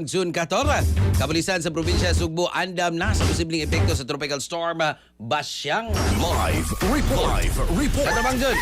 June 14, kapulisan sa probinsya Sugbo andam na sa posibleng epekto sa tropical storm Basyang. Live report. Katabang June.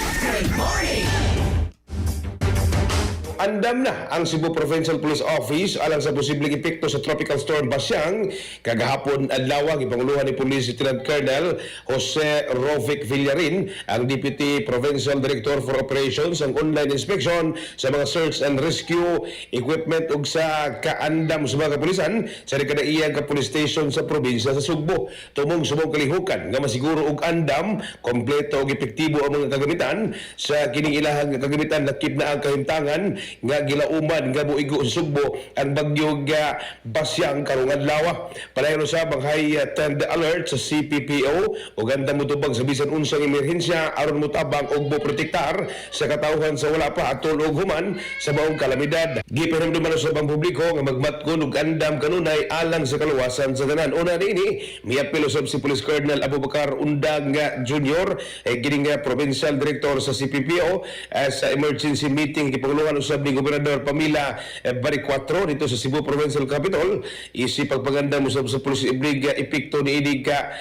Andam na ang Cebu Provincial Police Office alang sa posibleng epekto sa Tropical Storm Basyang. Kagahapon adlaw gipanguluhan ni Police Lieutenant Colonel Jose Rovic Villarin, ang Deputy Provincial Director for Operations, ang online inspection sa mga search and rescue equipment ug sa kaandam sa mga kapulisan sa kadaiang police station sa probinsya sa Sugbo. Tumong sumong kalihukan nga masiguro og andam, kompleto ug epektibo ang mga kagamitan sa kining ilahang kagamitan lakip na ang kahimtangan nga gilauman nga buigo sa Sugbo ang bagyo nga Basyang karong adlaw. Palayon usab ang high-tide alert sa CPPO ug ganda motubag sa bisan unsang emerhensya aron motabang og moprotektar sa katawhan sa wala pa atol og human sa maong kalamidad. Gipahinumduman sa pang publiko nga magmatkon og andam kanunay alang sa kaluwasan sa tanan. Una niini miapil usab si Police Colonel Abubakar Undag Jr. Kini nga Provincial Director sa CPPO sa emergency meeting gipanguluhan usab ni Gobernador Pamila Bari 4 dito sa Cebu Provincial Capital. Isi pagpaganda mo sa Police Ibrig epekto ni idig ka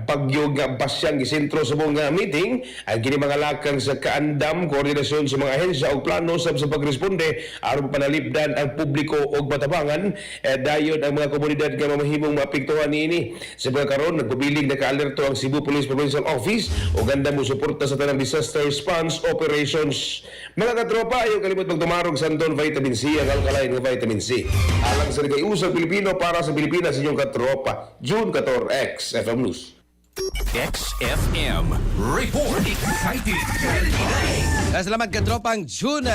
bagyo nga Basyang gisentro sa mga meeting ang kini mga lakang sa kaandam, koordinasyon sa mga ahensya o plano sa pagresponde aron panalipdan ang publiko og matabangan. Dayon ang mga komunidad nga mamahimong maapektuhan niini. Sa mga karon nagpabiling naka-alerto ang Cebu Police Provincial Office o ganda mo suporta sa tanang disaster response operations. Mga katropa, ayaw kalimot magtumarog sa Andon Vitamin C, ang alkaline ng Vitamin C. Alang sa nagayusang Pilipino para sa Pilipinas, inyong katropa. June 14, XFM News. XFM Report. Exciting. Salamat katropang June.